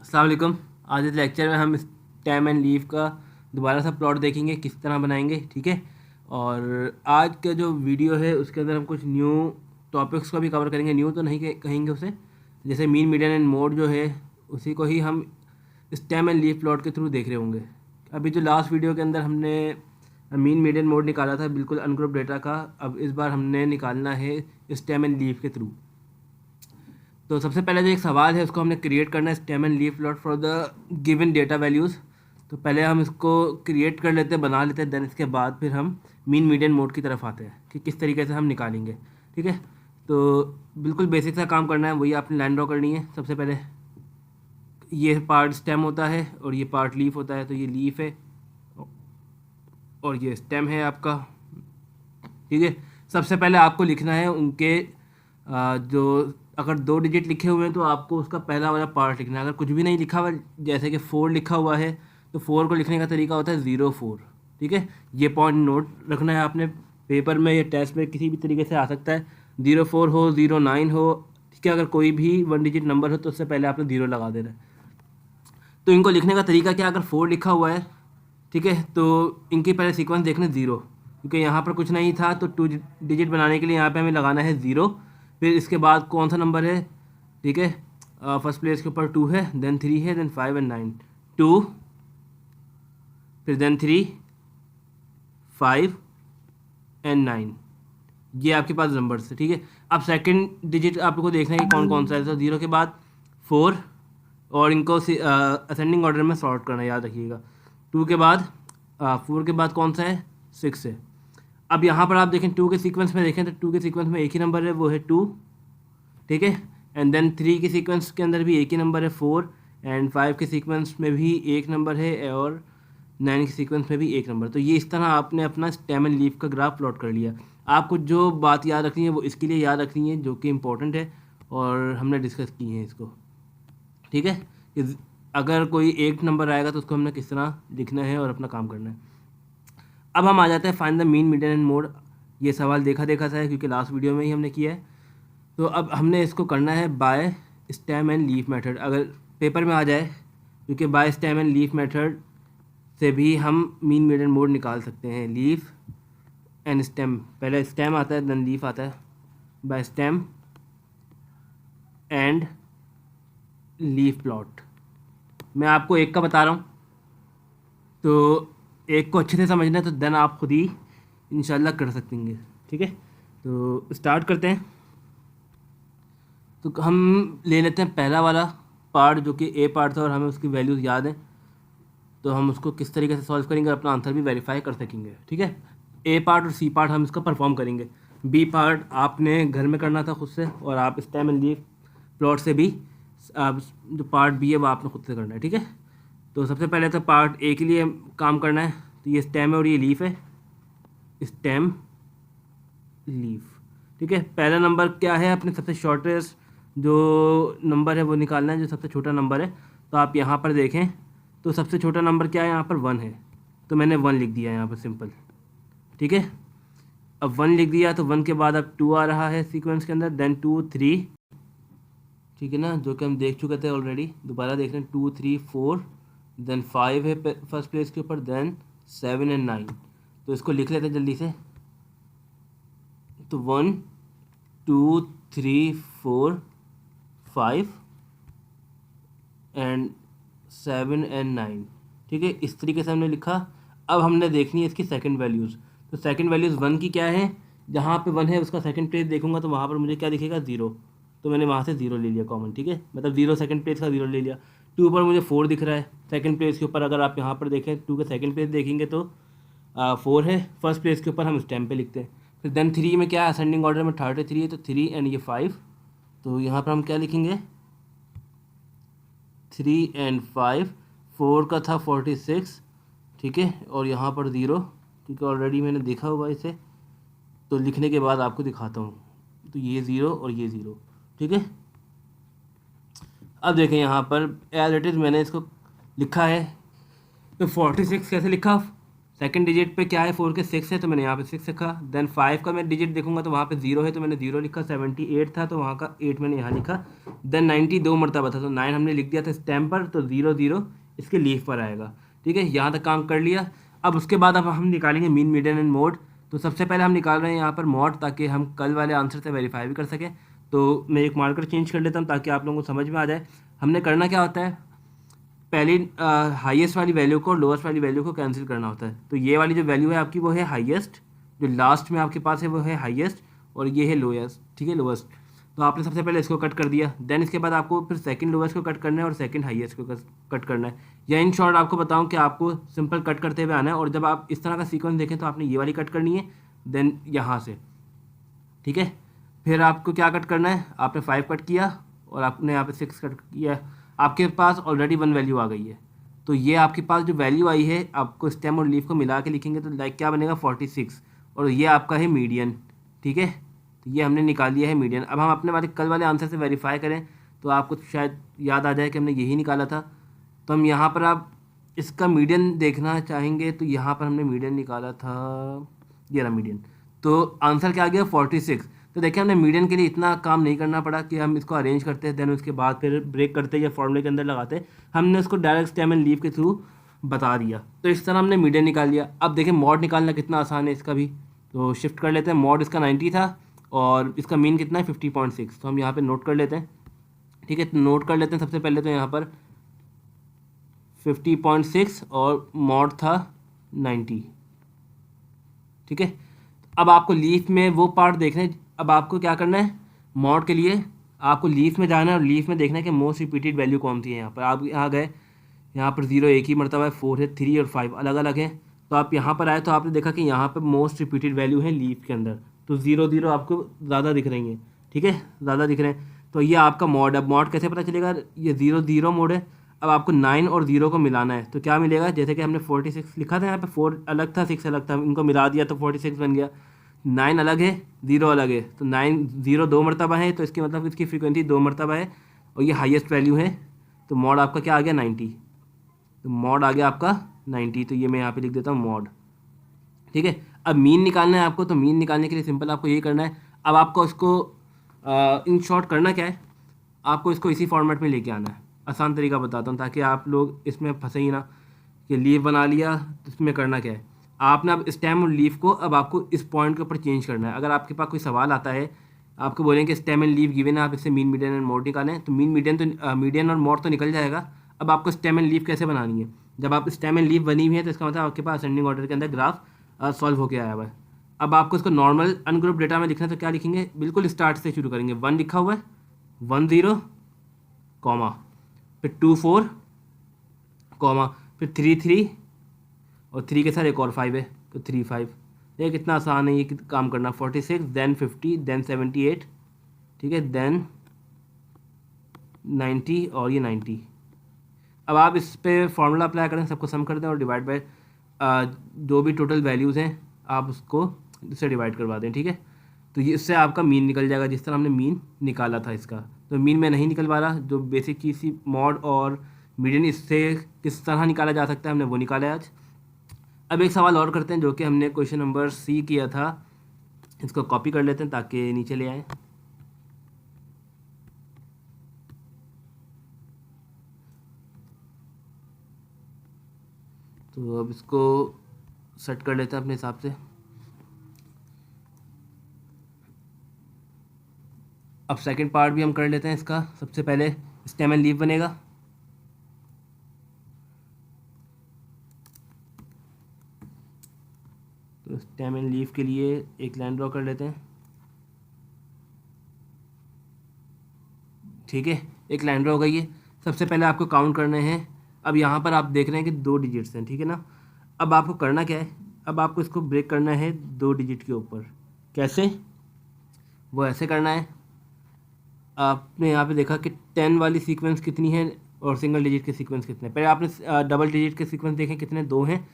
अस्सलाम वालेकुम। आज इस लेक्चर में हम स्टेम एंड लीफ का दोबारा सा प्लॉट देखेंगे किस तरह बनाएंगे, ठीक है। और आज का जो वीडियो है उसके अंदर हम कुछ न्यू टॉपिक्स को भी कवर करेंगे। न्यू तो नहीं कहेंगे उसे, जैसे मीन मीडियन एंड मोड जो है उसी को ही हम स्टेम एंड लीफ प्लॉट के थ्रू देख रहे होंगे। अभी जो लास्ट वीडियो के अंदर हमने मीन मीडियन मोड निकाला था बिल्कुल अनग्रुप डेटा का, अब इस बार हमने निकालना है स्टेम एंड लीफ के थ्रू। तो सबसे पहले जो एक सवाल है उसको हमने क्रिएट करना है, stem and leaf plot for the given data values. तो पहले हम इसको क्रिएट कर लेते हैं, बना लेते हैं, देन इसके बाद फिर हम मीन मीडियन मोड की तरफ आते हैं कि किस तरीके से हम निकालेंगे, ठीक है। तो बिल्कुल बेसिक सा काम करना है, वही आपने लाइन ड्रॉ करनी है। सबसे पहले ये पार्ट स्टेम होता है और ये पार्ट लीफ होता है, तो ये लीफ है और ये स्टेम है आपका, ठीक है। सबसे पहले आपको लिखना है उनके जो अगर 2 डिजिट लिखे हुए हैं तो आपको उसका पहला वाला पार्ट लिखना है। अगर कुछ भी नहीं लिखा हुआ, जैसे कि 4 लिखा हुआ है, तो 4 को लिखने का तरीका होता है 04, ठीक है। ये पॉइंट नोट रखना है आपने, पेपर में या टेस्ट में किसी भी तरीके से आ सकता है, 04 हो 09 हो, ठीक है। अगर कोई भी 1 डिजिट नंबर हो तो उससे पहले आपने 0 लगा देना है। तो इनको लिखने का तरीका क्या, अगर 4 लिखा हुआ है, ठीक है, तो इनकी पहले सीक्वेंस देखना 0, क्योंकि यहाँ पर कुछ नहीं था तो 2 डिजिट बनाने के लिए यहाँ पे हमें लगाना है 0। फिर इसके बाद कौन सा नंबर है, ठीक है, फर्स्ट प्लेस के ऊपर 2 है, देन 3 है, देन 5 एंड 9, 2, फिर देन 3, 5 एंड 9, ये आपके पास नंबर्स है, ठीक है। अब सेकंड डिजिट आपको देखना है कि कौन कौन सा है, तो 0 के बाद 4, और इनको असेंडिंग ऑर्डर में सॉर्ट करना, याद रखिएगा। 2 के बाद 4 के बाद कौन सा है, 6 है। अब यहाँ पर आप देखें 2 के सीक्वेंस में देखें तो 2 के सीक्वेंस में एक ही नंबर है, वो है 2, ठीक है। एंड देन 3 के सीक्वेंस के अंदर भी एक ही नंबर है 4, एंड 5 के सीक्वेंस में भी एक नंबर है, और 9 के सीक्वेंस में भी एक नंबर। तो ये इस तरह आपने अपना स्टेम एंड लीफ का ग्राफ प्लॉट कर लिया। आपको जो बात याद रखनी है वो इसके लिए याद रखनी है जो कि इम्पोर्टेंट है, और हमने डिस्कस की है इसको, ठीक है। कि अगर कोई एक नंबर आएगा तो उसको हमने किस तरह लिखना है और अपना काम करना है। अब हम आ जाते हैं find the mean median and mode. ये सवाल देखा सा है क्योंकि लास्ट वीडियो में ही हमने किया है। तो अब हमने इसको करना है by stem and leaf method. अगर पेपर में आ जाए, क्योंकि by stem and leaf method से भी हम मीन मीडियन मोड निकाल सकते हैं। लीफ एंड स्टेम, पहले स्टेम आता है देन लीफ आता है। By stem and leaf plot मैं आपको एक का बता रहा हूँ, तो एक को अच्छे से समझना है, तो देन आप खुद ही इंशाल्लाह कर सकेंगे, ठीक है। तो स्टार्ट करते हैं। तो हम ले लेते हैं पहला वाला पार्ट जो कि ए पार्ट था और हमें उसकी वैल्यूज़ याद हैं, तो हम उसको किस तरीके से सॉल्व करेंगे और अपना आंसर भी वेरीफाई कर सकेंगे, ठीक है। ए पार्ट और सी पार्ट हम इसका परफॉर्म करेंगे, बी पार्ट आपने घर में करना था खुद से, और आप स्टेम एंड लीफ प्लॉट से भी आप जो पार्ट बी है वो आपने खुद से करना है, ठीक है। तो सबसे पहले तो पार्ट ए के लिए काम करना है, तो ये स्टेम है और ये लीफ है, स्टेम लीफ, ठीक है। पहला नंबर क्या है, अपने सबसे शॉर्टेस्ट जो नंबर है वो निकालना है, जो सबसे छोटा नंबर है। तो आप यहाँ पर देखें तो सबसे छोटा नंबर क्या है, यहाँ पर 1 है, तो मैंने 1 लिख दिया यहाँ पर सिंपल, ठीक है। अब 1 लिख दिया तो 1 के बाद अब 2 आ रहा है सीक्वेंस के अंदर, देन 2, 3, ठीक है ना, जो कि हम देख चुके थे ऑलरेडी। दोबारा देख रहे हैं, 2, 3, 4, देन 5 है फर्स्ट प्लेस के ऊपर, देन 7 एंड 9। तो इसको लिख लेते हैं जल्दी से। तो 1, 2, 3, 4, 5 एंड 7 एंड 9, ठीक है। इस तरीके से हमने लिखा। अब हमने देखनी है इसकी सेकंड वैल्यूज़। तो सेकंड वैल्यूज़ 1 की क्या है, जहाँ पे 1 है उसका सेकंड प्लेस देखूंगा तो वहाँ पर मुझे क्या दिखेगा, 0, तो मैंने वहाँ से 0 ले लिया कॉमन, ठीक है। मतलब 0 सेकंड प्लेस का 0 ले लिया। 2 पर मुझे 4 दिख रहा है सेकंड प्लेस के ऊपर, अगर आप यहाँ पर देखें 2 के सेकंड प्लेस देखेंगे तो 4 है फर्स्ट प्लेस के ऊपर, हम स्टेम पे लिखते हैं। फिर देन 3 में क्या है, असेंडिंग ऑर्डर में 33 है, तो 3 एंड ये 5, तो यहाँ पर हम क्या लिखेंगे, 3 एंड 5। 4 का था 46, ठीक है, और यहाँ पर 0, क्योंकि ऑलरेडी मैंने देखा हुआ इसे, तो लिखने के बाद आपको दिखाता हूँ। तो ये 0 और ये 0, ठीक है। अब देखें यहाँ पर एज इट इज़ मैंने इसको लिखा है, तो 46 कैसे लिखा, सेकंड डिजिट पे क्या है, 4 के 6 है तो मैंने यहाँ पे 6 लिखा। देन 5 का मैं डिजिट देखूंगा तो वहाँ पे 0 है तो मैंने 0 लिखा। 78 था तो वहाँ का 8 मैंने यहाँ लिखा। देन 90 दो मरतबा था तो 9 हमने लिख दिया था स्टैम्प पर, तो 0 0 इसके लीफ पर आएगा। ठीक है, यहाँ तक काम कर लिया। अब उसके बाद अब हम निकालेंगे मीन, मीडियन एंड मोड। तो सबसे पहले हम निकाल रहे हैं यहाँ पर मोड, ताकि हम कल वाले आंसर से वेरीफाई भी कर सकें। तो मैं एक मार्कर चेंज कर लेता हूँ ताकि आप लोगों को समझ में आ जाए। हमने करना क्या होता है, पहली हाईएस्ट वाली वैल्यू को और लोएस्ट वाली वैल्यू को कैंसिल करना होता है। तो ये वाली जो वैल्यू है आपकी वो है हाईएस्ट, जो लास्ट में आपके पास है वो है हाईएस्ट, और ये है लोएस्ट। ठीक है, लोएस्ट। तो आपने सबसे पहले इसको कट कर दिया। देन इसके बाद आपको फिर सेकंड लोएस्ट को कट करना है और सेकंड हाईएस्ट को कट करना है। या इन शॉर्ट आपको बताऊं कि आपको सिंपल कट करते हुए आना है, और जब आप इस तरह का सीक्वेंस देखें तो आपने ये वाली कट करनी है, देन यहाँ से। ठीक है, फिर आपको क्या कट करना है, आपने 5 कट किया और आपने यहाँ पे 6 कट किया। आपके पास ऑलरेडी 1 वैल्यू आ गई है। तो ये आपके पास जो वैल्यू आई है, आपको स्टेम और लीफ को मिला के लिखेंगे तो लाइक क्या बनेगा 46, और ये आपका है मीडियन। ठीक है, तो ये हमने निकाल लिया है मीडियन। अब हम अपने वाले कल वाले आंसर से वेरीफाई करें तो आपको शायद याद आ जाए कि हमने यही निकाला था। तो हम यहाँ पर आप इसका मीडियन देखना चाहेंगे तो यहाँ पर हमने मीडियन निकाला था, ये रहा मीडियन। तो आंसर क्या आ गया 46। तो देखिए हमने मीडियन के लिए इतना काम नहीं करना पड़ा कि हम इसको अरेंज करते हैं, देन उसके बाद फिर ब्रेक करते या फॉर्मूले के अंदर लगाते। हमने उसको डायरेक्ट स्टेम एंड लीफ के थ्रू बता दिया। तो इस तरह हमने मीडियन निकाल लिया। अब देखिए मॉड निकालना कितना आसान है इसका भी। तो शिफ्ट कर लेते हैं, मॉड इसका 90 था और इसका मीन कितना है 50.6। तो हम यहाँ पर नोट कर लेते हैं। ठीक है, तो नोट कर लेते हैं सबसे पहले तो यहाँ पर 50.6 और मॉड था 90। ठीक है, अब आपको लीफ में वो पार्ट देखना है। अब आपको क्या करना है, मॉड के लिए आपको लीफ में जाना है और लीफ में देखना है कि मोस्ट रिपीटेड वैल्यू कौन सी है। यहाँ पर आप यहाँ गए, यहाँ पर 0 एक ही मरतबा है, 4 है, 3 और 5 अलग अलग हैं। तो आप यहाँ पर आए तो आपने देखा कि यहाँ पर मोस्ट रिपीटेड वैल्यू है लीफ के अंदर, तो 0 0 आपको ज़्यादा दिख रही हैं। ठीक है, ज़्यादा दिख रहे हैं। तो ये आपका मॉड। अब मॉड कैसे पता चलेगा, ये 0 0 मोड है। अब आपको 9 और 0 को मिलाना है तो क्या मिलेगा, जैसे कि हमने 46 लिखा था, यहाँ पे 4 अलग था 6 अलग था, इनको मिला दिया तो 46 बन गया। 9 अलग है 0 अलग है, तो 9 0 दो मरतबा है, तो इसकी मतलब इसकी फ्रीक्वेंसी 2 मरतबा है और ये हाईएस्ट वैल्यू है। तो मॉड आपका क्या आ गया 90। तो मॉड आ गया आपका 90। तो ये मैं यहाँ पे लिख देता हूँ मॉड। ठीक है, अब मीन निकालना है आपको। तो मीन निकालने के लिए सिंपल आपको ये करना है। अब आपको इसको इन शॉर्ट करना क्या है, आपको इसको इसी फॉर्मेट में लेके आना है। आसान तरीका बताता हूँ ताकि आप लोग इसमें फंसे ही ना कि लीफ बना लिया। तो इसमें करना क्या है, आपने अब स्टेम और लीफ को अब आपको इस पॉइंट के ऊपर चेंज करना है। अगर आपके पास कोई सवाल आता है, आपको बोलेंगे स्टेम एंड लीफ गिवन है, आप इससे मीन मीडियन एंड मोड निकालें, तो मीडियन और मोड तो निकल जाएगा। अब आपको स्टेम एंड लीफ कैसे बनानी है, जब आप स्टेम एंड लीफ बनी हुई है तो इसका मतलब आपके पास असेंडिंग ऑर्डर के अंदर ग्राफ सॉल्व होकर आया हुआ है। अब आपको इसको नॉर्मल अनग्रुप डेटा में लिखना है तो क्या लिखेंगे, बिल्कुल स्टार्ट से शुरू करेंगे। 1 लिखा हुआ है, 1 0 कॉमा, फिर 2 4 कॉमा, फिर 3 3 और 3 के साथ एक और 5 है तो 3 5। ये कितना आसान है ये काम करना। 46 देन 50 देन 78। ठीक है, देन 90 और ये 90। अब आप इस पे फॉर्मूला अप्लाई करें, सबको सम कर दें और डिवाइड बाय जो भी टोटल वैल्यूज़ हैं आप उसको इससे डिवाइड करवा दें। ठीक है, तो ये इससे आपका मीन निकल जाएगा जिस तरह हमने मीन निकाला था इसका। तो मीन में नहीं निकलवा रहा, जो बेसिक चीज़ थी मॉड और मीडियन, इससे किस तरह निकाला जा सकता है हमने वो निकाला है आज। अब एक सवाल और करते हैं जो कि हमने क्वेश्चन नंबर सी किया था। इसको कॉपी कर लेते हैं ताकि नीचे ले आएँ। तो अब इसको सेट कर लेते हैं अपने हिसाब से। अब सेकंड पार्ट भी हम कर लेते हैं इसका। सबसे पहले स्टेम एंड लीफ बनेगा। तो स्टेम एंड लीफ के लिए एक लाइन ड्रॉ कर लेते हैं। ठीक है, एक लाइन ड्रॉ हो गई है। सबसे पहले आपको काउंट करने हैं। अब यहाँ पर आप देख रहे हैं कि 2 डिजिट्स हैं। ठीक है ना, अब आपको करना क्या है, अब आपको इसको ब्रेक करना है 2 डिजिट के ऊपर। कैसे, वो ऐसे करना है। आपने यहाँ पे देखा कि 10 वाली सीक्वेंस कितनी है और सिंगल डिजिट के सीक्वेंस कितने। पहले आपने डबल डिजिट के सीक्वेंस देखे कितने, 2 हैं,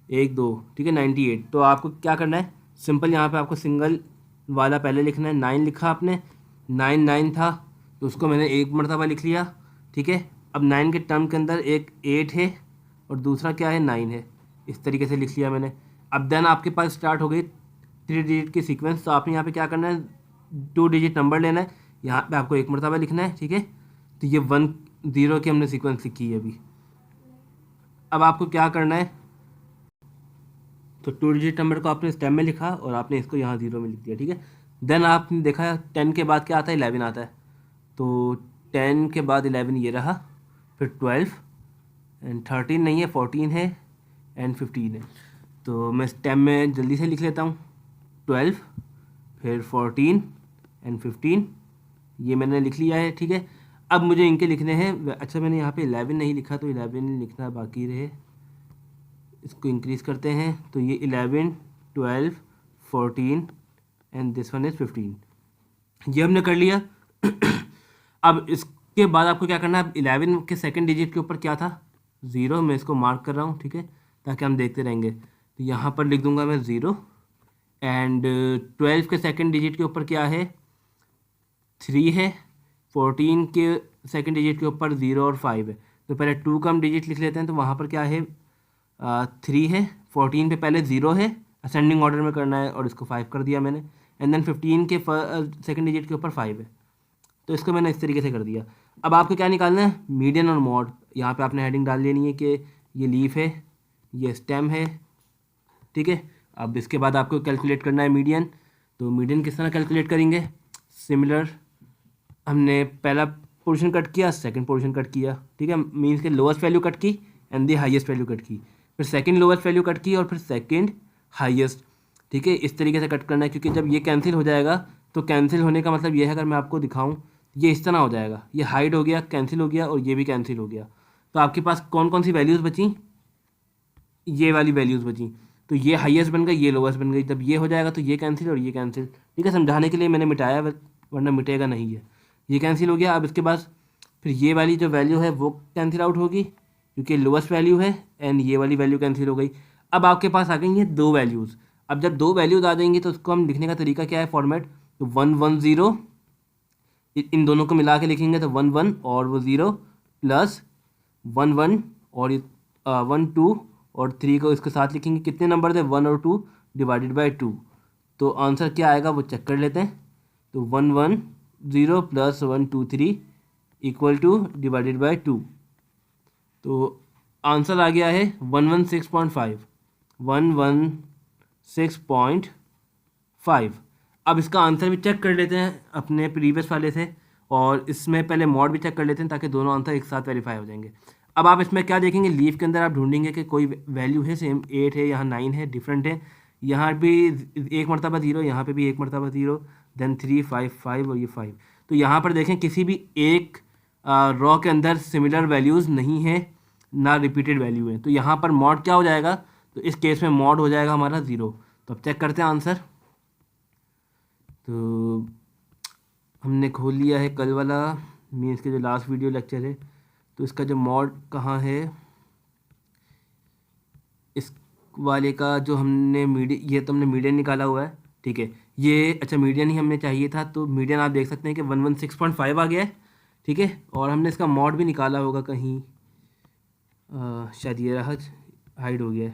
1 2। ठीक है, 98। तो आपको क्या करना है, सिंपल यहाँ पे आपको सिंगल वाला पहले लिखना है। 9 लिखा आपने, 9 9 था तो उसको मैंने एक मरतबा लिख लिया। ठीक है, अब 9 के टर्म के अंदर एक 8 है और दूसरा क्या है 9 है। इस तरीके से लिख लिया मैंने। अब देन आपके पास स्टार्ट हो गई 3 डिजिट की सीक्वेंस। तो आपने यहाँ पे क्या करना है, 2 डिजिट नंबर लेना है, यहाँ पे आपको एक मरतबा लिखना है, ठीक है। तो ये 1 0 की हमने सीक्वेंस लिखी है अभी। अब आपको क्या करना है, तो 2 डिजिट नंबर को आपने स्टेम में लिखा और आपने इसको यहाँ 0 में लिख दिया, ठीक है। देन आपने देखा 10 के बाद क्या आता है, 11 आता है। तो 10 के बाद 11 ये रहा, फिर 12 एंड 13 नहीं है, 14 है एंड 15 है। तो मैं स्टेम में जल्दी से लिख लेता हूँ, 12 फिर 14 एंड 15, ये मैंने लिख लिया है, ठीक है। अब मुझे इनके लिखने हैं, अच्छा मैंने यहाँ पे 11 नहीं लिखा तो 11 लिखना बाकी रहे, इसको इंक्रीज़ करते हैं। तो ये 11 12 14 एंड दिस वन इज़ 15, ये हमने कर लिया। अब इसके बाद आपको क्या करना है, 11 के सेकंड डिजिट के ऊपर क्या था, 0, मैं इसको मार्क कर रहा हूँ, ठीक है, ताकि हम देखते रहेंगे। तो यहाँ पर लिख दूंगा मैं 0 एंड 12 के सेकंड डिजिट के ऊपर क्या है, 3 है, 14 के सेकंड डिजिट के ऊपर 0 और 5 है। तो पहले 2 का हम डिजिट लिख लेते हैं, तो वहाँ पर क्या है, 3 है, 14 पे पहले 0 है, असेंडिंग ऑर्डर में करना है और इसको 5 कर दिया मैंने, एंड देन 15 के सेकंड डिजिट के ऊपर 5 है। तो इसको मैंने इस तरीके से कर दिया। अब आपको क्या निकालना है, मीडियन और मॉड। यहाँ पे आपने हेडिंग डाल लेनी है कि ये लीफ है, ये स्टेम है, ठीक है। अब इसके बाद आपको कैलकुलेट करना है मीडियन। तो मीडियन किस तरह कैलकुलेट करेंगे, सिमिलर, हमने पहला पोर्शन कट किया, सेकंड पोर्शन कट किया, ठीक है, मीन्स के लोएस्ट वैल्यू कट की and the highest value cut की, फिर सेकंड लोएस्ट वैल्यू कट की और फिर सेकंड हाईएस्ट, ठीक है। इस तरीके से कट करना है, क्योंकि जब ये कैंसिल हो जाएगा तो कैंसिल होने का मतलब ये है, अगर मैं आपको दिखाऊं, ये इस तरह हो जाएगा, ये हाइड हो गया, कैंसिल हो गया और ये भी कैंसिल हो गया। तो आपके पास कौन कौन सी वैल्यूज़ बची, ये वाली वैल्यूज़ बची। तो ये हाईएस्ट बन गई, ये लोएस्ट बन गई। जब ये हो जाएगा तो ये कैंसिल और ये कैंसिल, ठीक है, समझाने के लिए मैंने मिटाया, वरना मिटेगा नहीं है। ये कैंसिल हो गया। अब इसके बाद फिर ये वाली जो वैल्यू है वो कैंसिल आउट होगी, क्योंकि लोएस्ट वैल्यू है, एंड ये वाली वैल्यू कैंसिल हो गई। अब आपके पास आ गई हैं 2 वैल्यूज़। अब जब 2 वैल्यूज़ आ जाएंगी तो उसको हम लिखने का तरीका क्या है, फॉर्मेट, तो 1 1 0, इन दोनों को मिला के लिखेंगे तो 1 1 और वो 0 प्लस 1 1 और 1 2 और 3 को इसके साथ लिखेंगे। कितने नंबर थे, 1 और 2 डिवाइडेड बाई 2। तो आंसर क्या आएगा वो चेक कर लेते हैं। तो 1 1 0 plus 1 2 3 equal two divided by 2। तो आंसर आ गया है 116.5, 116.5। अब इसका आंसर भी चेक कर लेते हैं अपने प्रीवियस वाले से, और इसमें पहले मॉड भी चेक कर लेते हैं ताकि दोनों आंसर एक साथ वेरीफाई हो जाएंगे। अब आप इसमें क्या देखेंगे, लीफ के अंदर आप ढूंढेंगे कि कोई वैल्यू है सेम, 8 है, यहाँ 9 है, डिफरेंट है, यहाँ भी एक मरतबा 0, यहाँ पे भी एक मरतबा 0, देन 3 5 5 और ये 5। तो यहाँ पर देखें किसी भी एक रॉ के अंदर सिमिलर वैल्यूज़ नहीं है, ना रिपीटेड वैल्यू है। तो यहाँ पर मॉड क्या हो जाएगा, तो इस केस में मॉड हो जाएगा हमारा 0। तो अब चेक करते हैं आंसर। तो हमने खोल लिया है कल वाला, मीन्स के जो लास्ट वीडियो लेक्चर है, तो इसका जो मॉड कहाँ है, इस वाले का जो हमने ये तो हमने मीडियन निकाला हुआ है, ठीक है, ये अच्छा मीडियन ही हमने चाहिए था। तो मीडियन आप देख सकते हैं कि 116.5 आ गया है, ठीक है। और हमने इसका मॉड भी निकाला होगा कहीं, शायद ये रहा, हाइड हो गया है,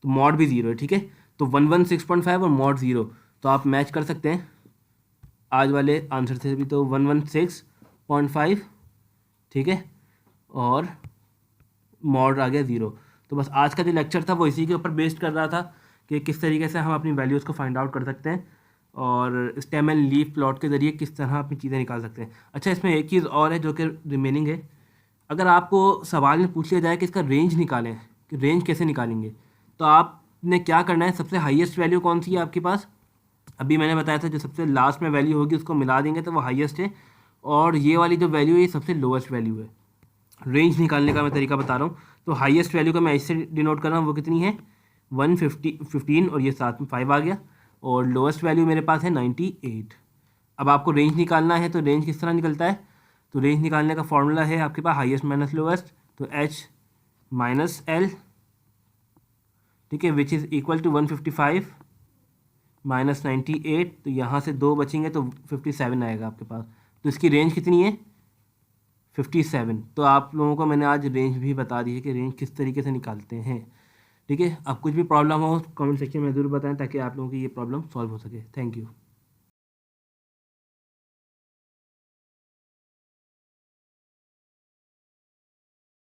तो मॉड भी 0 है, ठीक है। तो 116.5 और मॉड 0, तो आप मैच कर सकते हैं आज वाले आंसर से भी। तो 116.5, ठीक है, और मॉड आ गया 0। तो बस आज का जो लेक्चर था वो इसी के ऊपर बेस्ड कर रहा था कि किस तरीके से हम अपनी वैल्यूज़ को फाइंड आउट कर सकते हैं, और स्टेम एंड लीफ प्लॉट के ज़रिए किस तरह अपनी चीज़ें निकाल सकते हैं। अच्छा, इसमें एक चीज़ और है जो कि रिमेनिंग है। अगर आपको सवाल में पूछ लिया जाए कि इसका रेंज निकालें, कि रेंज कैसे निकालेंगे, तो आपने क्या करना है, सबसे हाईएस्ट वैल्यू कौन सी है आपके पास, अभी मैंने बताया था जो सबसे लास्ट में वैल्यू होगी उसको मिला देंगे तो वो हाईएस्ट है, और ये वाली जो वैल्यू है ये सबसे लोएस्ट वैल्यू है। रेंज निकालने का मैं तरीका बता रहा हूँ। तो हाईएस्ट वैल्यू का मैं इससे डिनोट कर रहा हूँ, वो कितनी है, 115 और ये साथ में 5 आ गया, और लोएस्ट वैल्यू मेरे पास है 98। अब आपको रेंज निकालना है, तो रेंज किस तरह निकलता है, तो रेंज निकालने का फॉर्मूला है आपके पास हाईएस्ट माइनस लोएस्ट, तो h माइनस एल, ठीक है, which is equal to 155 minus 98। तो यहाँ से 2 बचेंगे तो 57 आएगा आपके पास। तो इसकी रेंज कितनी है, 57। तो आप लोगों को मैंने आज रेंज भी बता दी है कि रेंज किस तरीके से निकालते हैं। ठीक है, अब कुछ भी प्रॉब्लम हो कमेंट सेक्शन में ज़रूर बताएं ताकि आप लोगों की ये प्रॉब्लम सॉल्व हो सके। Thank you.